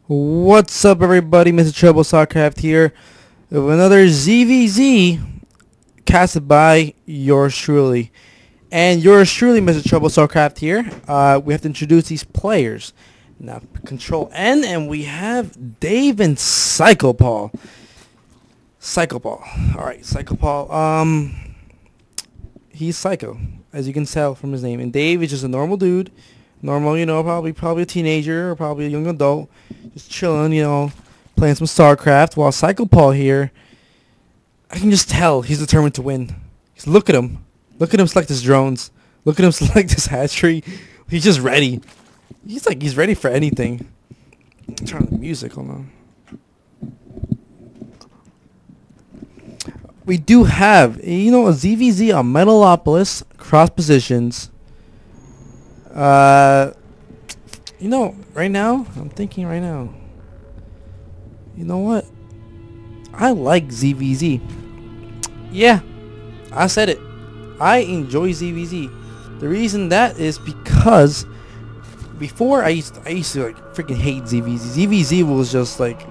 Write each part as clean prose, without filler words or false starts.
What's up, everybody? Mr. PsychoPaul here with another ZvZ casted by yours truly. And yours truly, Mr. PsychoPaul here. We have to introduce these players. Now, Control N, and we have Dave and PsychoPaul. PsychoPaul. Alright, PsychoPaul. He's psycho, as you can tell from his name. And Dave is just a normal dude. Normal, probably a teenager or probably a young adult. Just chilling, playing some StarCraft. While PsychoPaul here, I can just tell he's determined to win. Look at him. Look at him select his drones. Look at him select his hatchery. He's just ready. He's ready for anything. Turn on the music, hold on. We do have, a ZvZ on Metalopolis, cross positions. Right now, I'm thinking right now. You know what? I like ZvZ. Yeah, I said it. I enjoy ZvZ. The reason that is because before I used to like freaking hate ZvZ. ZvZ was just like,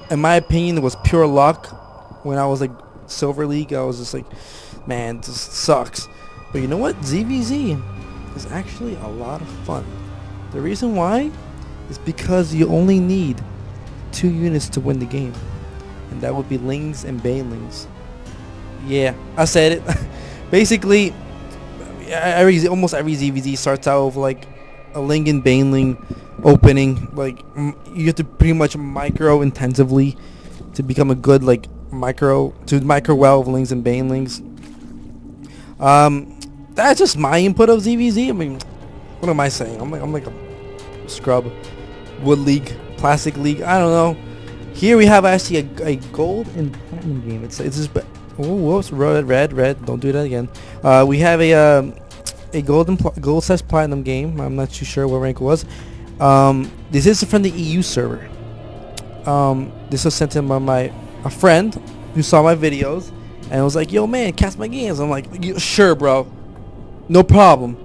in my opinion, it was pure luck. When I was like Silver League, I was just like, man, this sucks. But you know what? ZvZ is actually a lot of fun. The reason why is because you only need 2 units to win the game, and that would be Lings and Banelings. Yeah, I said it. Basically, almost every ZvZ starts out with like a Ling and Baneling opening. Like you have to pretty much micro intensively to become a good micro well of Lings and Banelings. That's just my input of ZvZ. I mean, what am I saying? I'm like a scrub. Wood League, Plastic League, I don't know. Here we have actually a gold and platinum game. It's just, oh, whoops, red. Don't do that again. We have a gold slash platinum game. I'm not too sure what rank it was. This is from the EU server. This was sent in by a friend who saw my videos and was like, "Yo, man, cast my games." I'm like, "Sure, bro, no problem."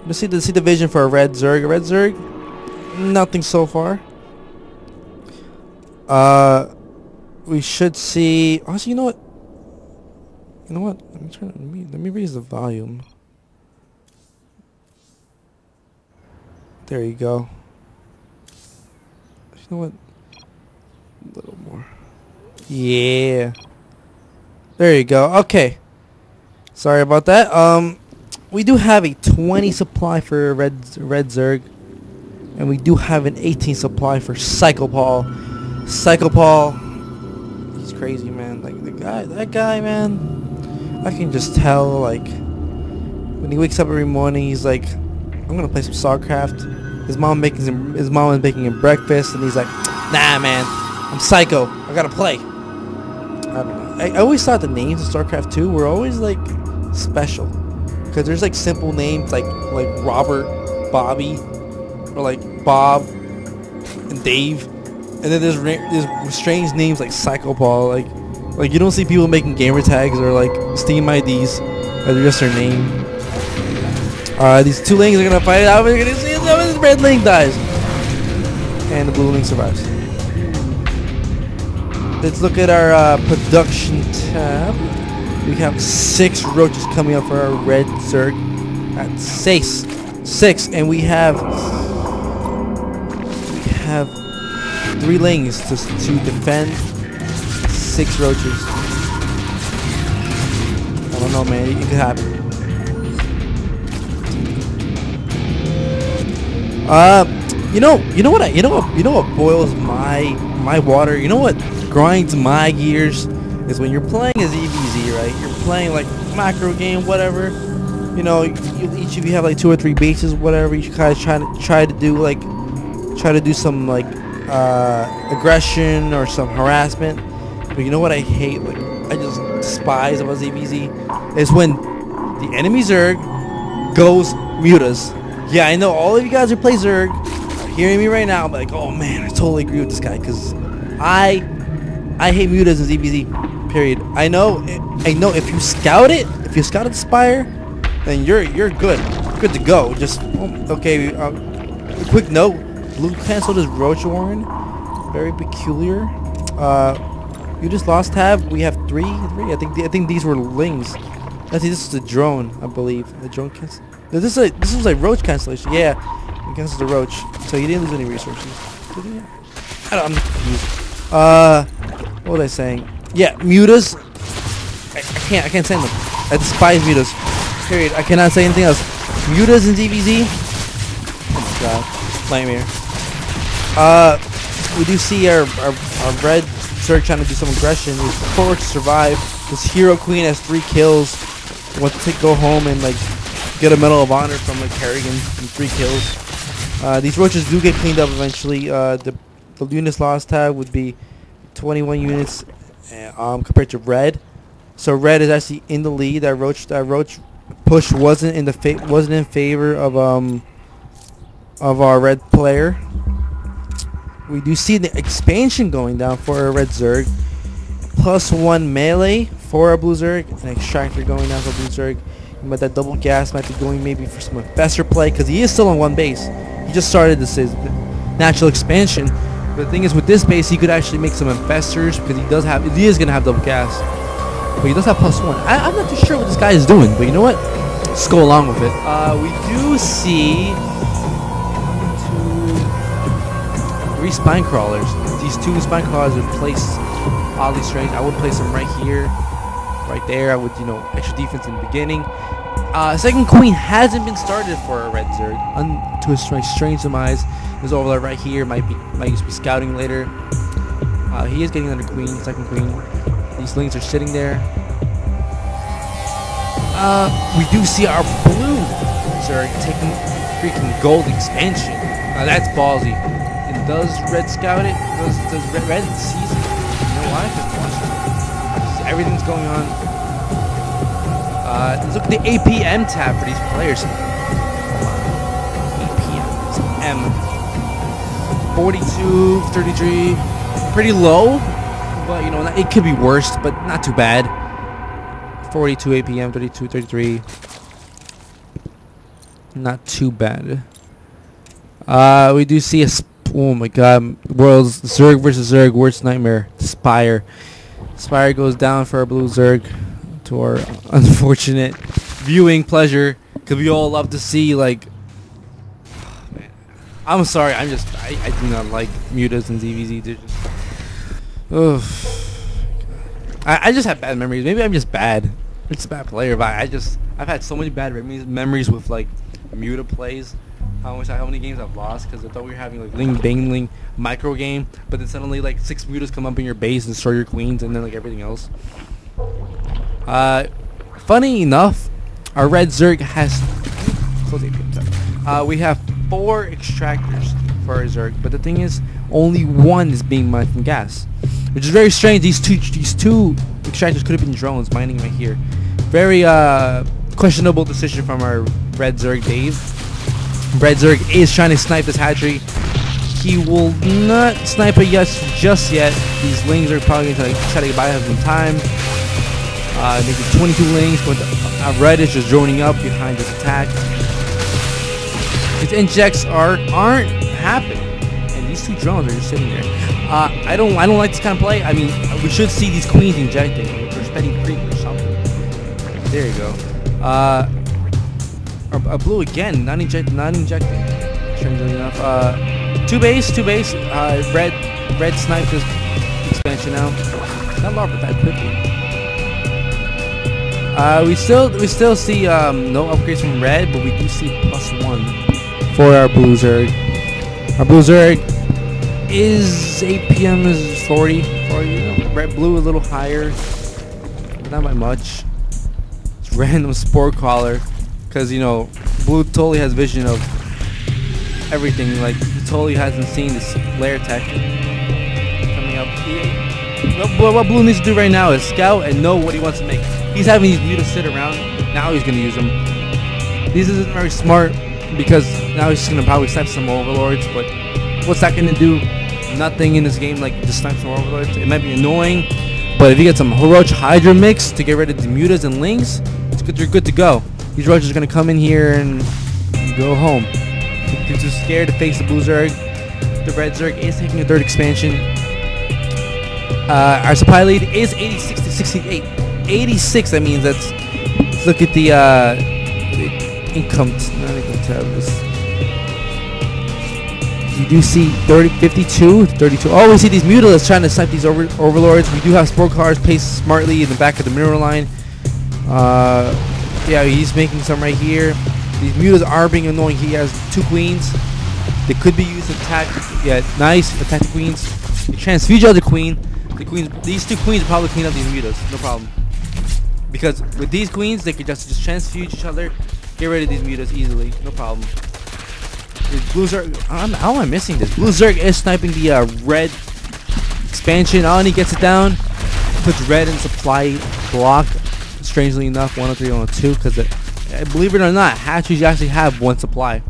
Let's see the vision for a red Zerg. A red Zerg, nothing so far. We should see. Also, you know what? Let me raise the volume. There you go. You know what? A little more. Yeah. There you go. Okay. Sorry about that. We do have a 20 supply for red Zerg, and we do have an 18 supply for PsychoPaul. PsychoPaul, he's crazy, man. Like that guy, man. I can just tell, like, when he wakes up every morning, he's like, "I'm gonna play some StarCraft." His mom is making him breakfast, and he's like, "Nah, man, I'm psycho. I gotta play." I don't know. I always thought the names of StarCraft 2 were always like special. Because there's like simple names like Robert, Bobby, or like Bob and Dave, and then there's strange names like PsychoPaul. Like you don't see people making gamer tags or like Steam IDs, or they're just their name. These 2 Lings are gonna fight it out. We're gonna see if the red Ling dies and the blue Ling survives. Let's look at our production tab. We have 6 roaches coming up for our red Zerg. That's 6, and we have 3 Lings to defend 6 roaches. I don't know, man. It could happen. You know what boils my water. You know what grinds my gears is when you're playing a ZvZ, right? You're playing like macro game, whatever. Each of you have like 2 or 3 bases, whatever. You kind of try to do some like aggression or some harassment. But you know what I hate? Like I just despise about ZvZ is when the enemy Zerg goes mutas. Yeah, I know all of you guys who play Zerg are hearing me right now. I'm like, oh man, I totally agree with this guy because I hate mutas in ZvZ. Period. I know if you scout the Spire, then you're good to go. Just okay. A quick note: Blue canceled his Roach Warren. Very peculiar. You just lost tab. We have three. I think these were lings. I think this is the drone. I believe the drone cancel. This was a Roach cancellation. Yeah, he canceled the Roach, so he didn't lose any resources. Did he? I'm confused. What was I saying? Yeah, mutas. I can't say them. I despise mutas. Period. I cannot say anything else. Mutas in ZvZ. Oh my god, nightmare. We do see our red Zerg trying to do some aggression. He's forced to survive. This hero queen has 3 kills. Wants to go home and like get a Medal of Honor from like Kerrigan and 3 kills. These roaches do get cleaned up eventually. The units lost tab would be 21 units compared to red. So red is actually in the lead. That roach push wasn't in favor of our red player. We do see the expansion going down for our red Zerg. +1 melee for our blue Zerg. An extractor going down for blue Zerg. But that double gas might be going maybe for some infestor play because he is still on 1 base. He just started this natural expansion. But the thing is, with this base, he could actually make some infestors because he is gonna have double gas. But he does have +1. I'm not too sure what this guy is doing, but you know what? Let's go along with it. We do see 3 spine crawlers. These 2 spine crawlers are placed oddly strange. I would place them right here, right there. I would, extra defense in the beginning. Second queen hasn't been started for a red Zerg. To a strange demise. There's overlord right here. Might just be scouting later. He is getting another queen, second queen. These lings are sitting there. We do see our blue Zerg taking freaking gold expansion. That's ballsy. And does red scout it? Does red seize it? You know why? Because everything's going on. Let's look at the APM tab for these players. APM is M. 42, 33. Pretty low. But, it could be worse, but not too bad. 42 APM, 32, 33. Not too bad. We do see oh my god. World's Zerg versus Zerg. Worst nightmare. Spire. Spire goes down for our blue Zerg. To our unfortunate viewing pleasure. Because we all love to see, like... Man. I'm sorry. I do not like mutas and ZvZ. They're just... Ugh. I just have bad memories. Maybe I'm just bad. I'm just a bad player, but I've had so many bad memories with like muta plays. How many games I've lost because I thought we were having like ling bang ling micro game, but then suddenly like 6 mutas come up in your base and destroy your queens and then like everything else. Funny enough, our red Zerg has we have 4 extractors for our Zerg, but the thing is, only 1 is being mined from gas, which is very strange. These two extractors could have been drones mining right here. Very questionable decision from our red Zerg Dave. Red Zerg is trying to snipe this hatchery. He will not snipe it just yet. These lings are probably going to try to buy him some time. Making 22 lings, but red is just droning up behind this attack. His injects aren't happening. These 2 drones are just sitting there. I don't like this kind of play. I mean, we should see these queens injecting. Or spending creep or something. There you go. Our blue again, not injecting. Strangely enough. 2 base. Red sniped this expansion out. Not a lot, but that quickly. We still see no upgrades from red, but we do see +1 for our blue Zerg. Our blue Zerg is APM is 40. Red blue a little higher, but not by much. It's random spore collar, because blue totally has vision of everything. Like he totally hasn't seen this layer tech coming up. What blue needs to do right now is scout and know what he wants to make. He's having these mutas sit around. Now he's gonna use them. This isn't very smart because now he's just gonna probably snipe some overlords. But what's that gonna do? Nothing in this game. Like just snipe some overlords. It might be annoying, but if you get some Roach Hydra mix to get rid of the mutas and lings, you're good to go. These roaches are gonna come in here and go home. They're just scared to face the blue Zerg. The red Zerg is taking a third expansion. Our supply lead is 86 to 68. 86. That means that's. Let's look at the income. Not income tab. You do see 52, 32. Oh, we see these mutilas trying to snipe these overlords. We do have sport cars placed smartly in the back of the mineral line. Yeah, he's making some right here. These mutas are being annoying. He has 2 queens. They could be used to attack. Yeah, nice. Attack the queens. You transfuse out the queen. The queens. These 2 queens will probably clean up these mutas. No problem. Because with these queens, they could just transfuse each other. Get rid of these mutas easily. No problem. Blue Zerg, how am I missing this? Blue Zerg is sniping the red expansion. Oh, and he gets it down. Puts red in supply block. Strangely enough, 103, 102, because believe it or not, hatcheries actually have 1 supply.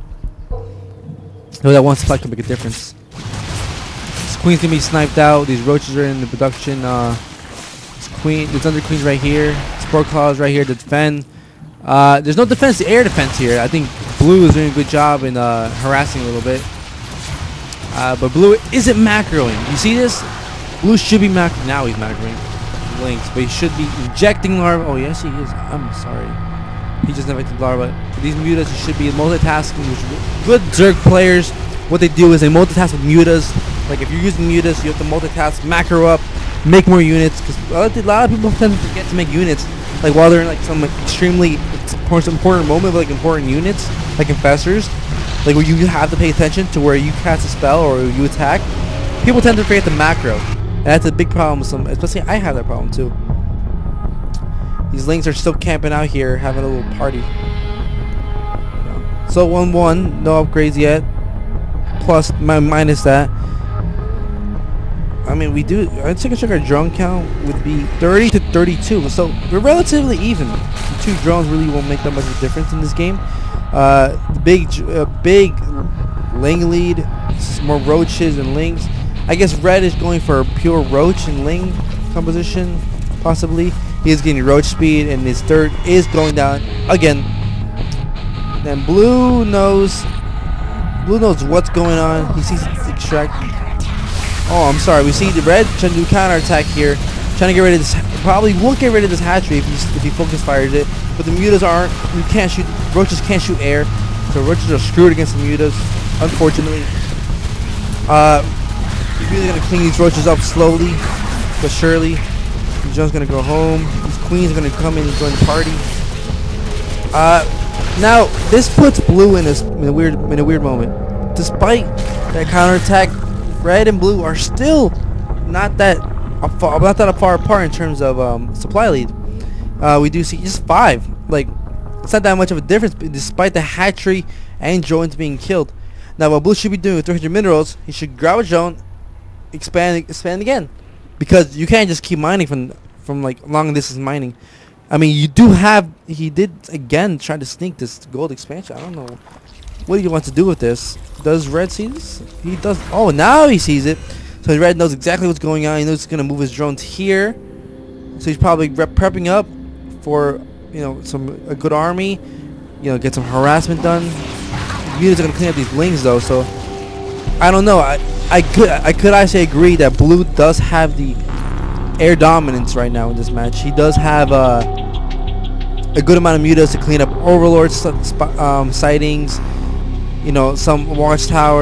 So that 1 supply can make a difference. This queen's gonna be sniped out. These roaches are in the production. There's under queens right here. Sport claws right here to defend. There's no defense, air defense here. I think Blue is doing a good job in harassing a little bit. But Blue isn't macroing. You see this? Blue should be macroing. Now he's macroing links, but he should be injecting larva. Oh, yes, he is. I'm sorry. He just injected larva. For these mutas, he should be multitasking. Good Zerg players, what they do is they multitask with mutas. Like if you're using mutas, you have to multitask, macro up, make more units. Because a lot of people tend to forget to make units. Like while they're in like some extremely important moment, like important units, like infestors, like where you have to pay attention to where you cast a spell or you attack. People tend to forget the macro, and that's a big problem with some. Especially I have that problem too. These links are still camping out here, having a little party. Yeah. So 1-1, no upgrades yet. Plus minus that. I mean, we do. I'd take a check. Our drone count would be 30 to 32, so we're relatively even. The 2 drones really won't make that much of a difference in this game. Big Ling lead, more roaches and lings. I guess red is going for a pure roach and ling composition, possibly. He is getting roach speed, and his third is going down again. Then blue knows what's going on. He sees extract. Oh, I'm sorry. We see the red trying to do counterattack here, trying to get rid of this. Probably won't get rid of this hatchery if he focus fires it. But the mutas aren't. You can't shoot. Roaches can't shoot air, so roaches are screwed against the mutas, unfortunately. He's really gonna clean these roaches up slowly but surely. John's gonna go home. These queens are gonna come in and join the party. Now this puts blue in a weird moment. Despite that counterattack, red and blue are still not that far apart in terms of supply lead. We do see just 5. Like it's not that much of a difference, despite the hatchery and drones being killed. Now what blue should be doing with 300 minerals, he should grab a drone, expand again, because you can't just keep mining from like long distance mining. I mean, you do have. He did again try to sneak this gold expansion. I don't know what do you want to do with this. Does red see this? He does. Oh, now he sees it. So red knows exactly what's going on. He knows he's gonna move his drones here. So he's probably prepping up for a good army. Get some harassment done. Units are gonna clean up these lings though. So I don't know. I could actually agree that blue does have the air dominance right now in this match. He does have a good amount of mutas to clean up overlord sightings, some watchtowers.